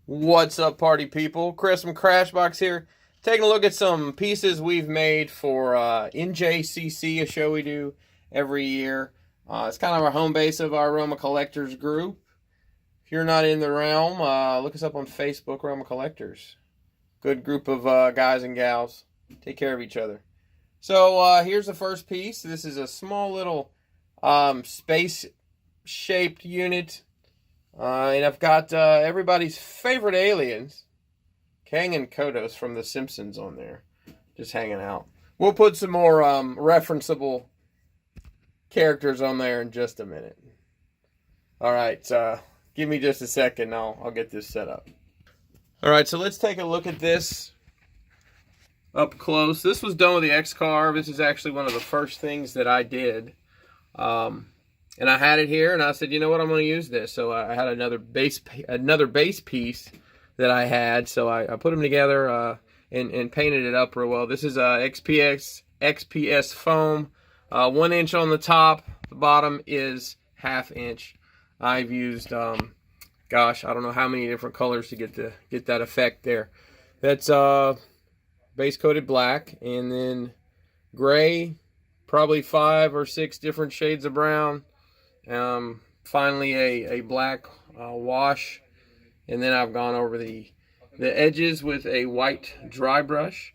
What's up, party people? Chris from Crashbox here, taking a look at some pieces we've made for NJCC, a show we do every year. It's kind of our home base of our Roma Collectors group. If you're not in the realm, look us up on Facebook, Roma Collectors. Good group of guys and gals. Take care of each other. So here's the first piece. This is a small little space-shaped unit. And I've got everybody's favorite aliens, Kang and Kodos from The Simpsons, on there, just hanging out. We'll put some more referenceable characters on there in just a minute. All right, give me just a second. I'll get this set up. All right, so let's take a look at this up close. This was done with the X-Carve. This is actually one of the first things that I did. And I had it here, and I said, you know what, I'm going to use this. So I had another base piece that I had, so I put them together and painted it up real well. This is XPS foam, 1 inch on the top. The bottom is 1/2 inch. I've used, gosh, I don't know how many different colors to get that effect there. That's base coated black, and then gray, probably 5 or 6 different shades of brown. Finally a black wash, and then I've gone over the edges with a white dry brush.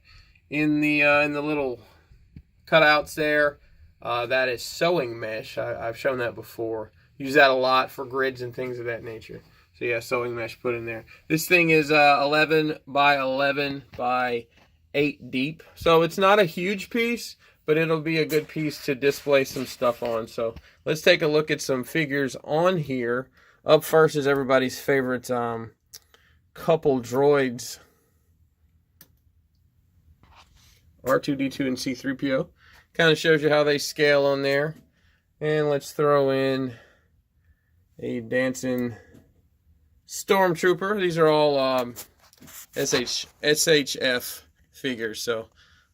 In the little cutouts there, that is sewing mesh. I've shown that before. Use that a lot for grids and things of that nature. So yeah, sewing mesh put in there. This thing is 11 by 11 by 8 deep, so it's not a huge piece, but it'll be a good piece to display some stuff on. So let's take a look at some figures on here. Up first is everybody's favorite couple droids, R2-D2 and C-3PO. Kind of shows you how they scale on there. And let's throw in a dancing stormtrooper. These are all SHF figures, so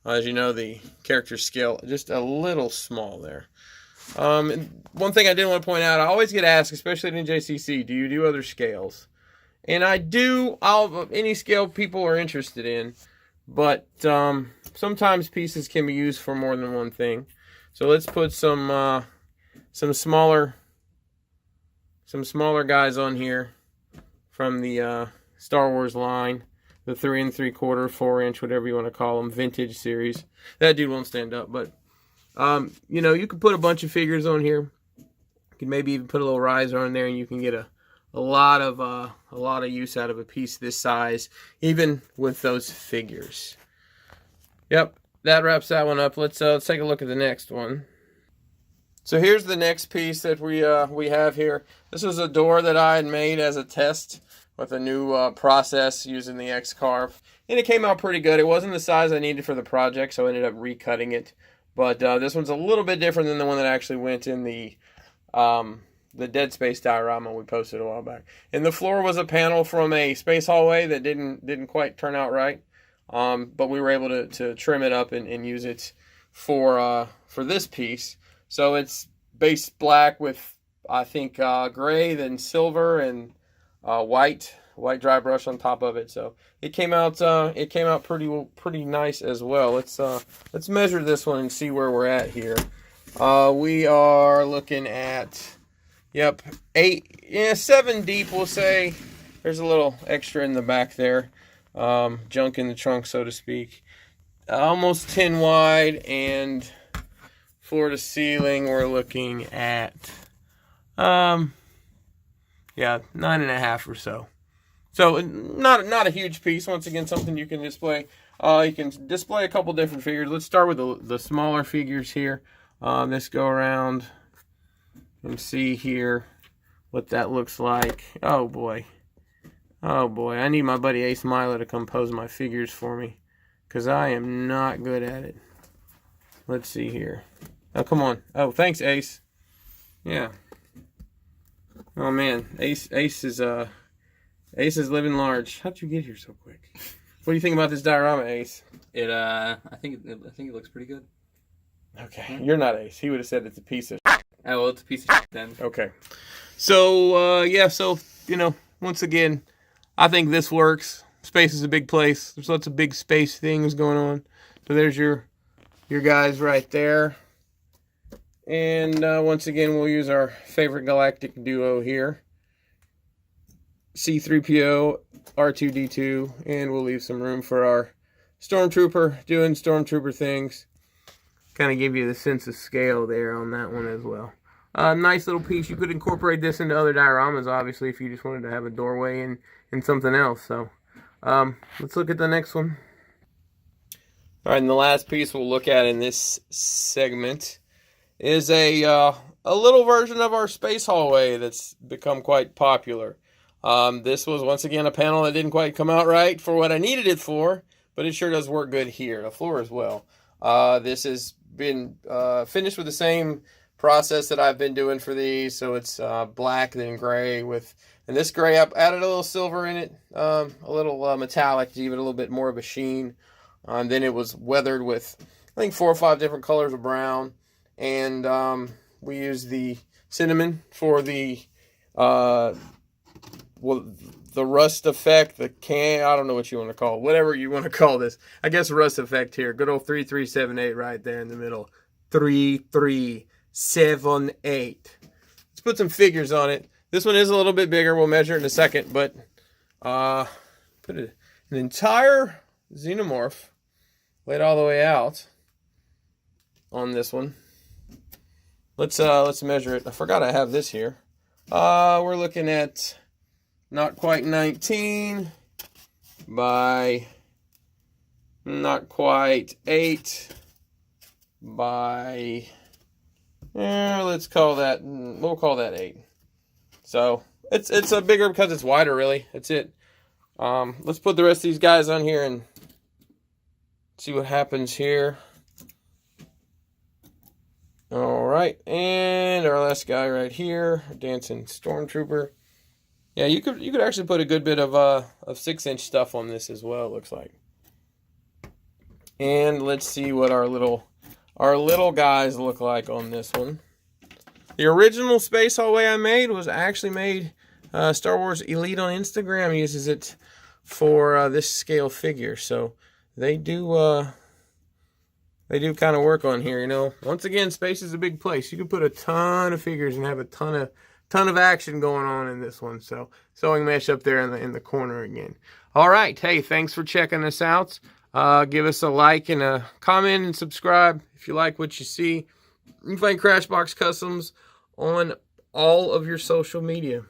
as you know, the character scale just a little small there. One thing I did want to point out, I always get asked, especially at NJCC, do you do other scales? And I do. Any scale people are interested in, but sometimes pieces can be used for more than one thing. So let's put some smaller guys on here from the Star Wars line. The 3 3/4, 4 inch, whatever you want to call them, vintage series. That dude won't stand up, but you know, you can put a bunch of figures on here. You can maybe even put a little riser on there, and you can get a lot of use out of a piece this size, even with those figures. Yep, that wraps that one up. Let's take a look at the next one. So here's the next piece that we have here. This was a door that I had made as a test with a new process using the X-Carve, and it came out pretty good. It wasn't the size I needed for the project, so I ended up recutting it. But this one's a little bit different than the one that actually went in the Dead Space diorama we posted a while back. And the floor was a panel from a space hallway that didn't quite turn out right, but we were able to trim it up and use it for this piece. So it's base black with, I think, gray, then silver, and white dry brush on top of it. So it came out pretty nice as well. Let's measure this one and see where we're at here. We are looking at, yep, 7 deep, we'll say. There's a little extra in the back there, junk in the trunk, so to speak. Almost 10 wide, and floor to ceiling we're looking at yeah, 9.5 or so. So not a huge piece. Once again, something you can display. You can display a couple different figures. Let's start with the smaller figures here. Let's go around and see here what that looks like. Oh boy. I need my buddy Ace Milo to come pose my figures for me, because I am not good at it. Let's see here. Oh, come on. Oh, thanks, Ace. Yeah. Oh man, Ace is living large. How'd you get here so quick? What do you think about this diorama, Ace? I think it looks pretty good. Okay, you're not Ace. He would have said it's a piece of. Oh well, it's a piece of then. Okay, so yeah, so you know, once again, I think this works. Space is a big place. There's lots of big space things going on. So there's your guys right there. And once again, we'll use our favorite galactic duo here. C-3PO, R2-D2, and we'll leave some room for our Stormtrooper doing Stormtrooper things. Kind of give you the sense of scale there on that one as well. Nice little piece. You could incorporate this into other dioramas, obviously, if you just wanted to have a doorway and something else. So let's look at the next one. All right, and the last piece we'll look at in this segment is a little version of our space hallway that's become quite popular. This was, once again, a panel that didn't quite come out right for what I needed it for, but it sure does work good here. The floor as well. This has been finished with the same process that I've been doing for these. So it's black, then gray and this gray, I added a little silver in it, a little metallic to give it a little bit more of a sheen. Then it was weathered with, I think, 4 or 5 different colors of brown. And we used the cinnamon for the rust effect, I don't know what you want to call it, whatever you want to call this. I guess rust effect here. Good old 3378 right there in the middle. 3378. Let's put some figures on it. This one is a little bit bigger. We'll measure it in a second, but put an entire xenomorph laid all the way out on this one. Let's measure it. I forgot I have this here. We're looking at not quite 19 by not quite 8 by, let's call that, we'll call that 8. So it's a bigger because it's wider, really. That's it. Let's put the rest of these guys on here and see what happens here. All right, and our last guy right here, dancing Stormtrooper. Yeah, you could actually put a good bit of 6-inch stuff on this as well, it looks like. And let's see what our little guys look like on this one. The original space hallway I made was actually made, Star Wars Elite on Instagram uses it for this scale figure. So they do kind of work on here, you know. Once again, space is a big place. You can put a ton of figures and have a ton of action going on in this one. So sewing mesh up there in the corner again. All right, hey, thanks for checking us out. Give us a like and a comment and subscribe if you like what you see. You can find Crashbox Customs on all of your social media.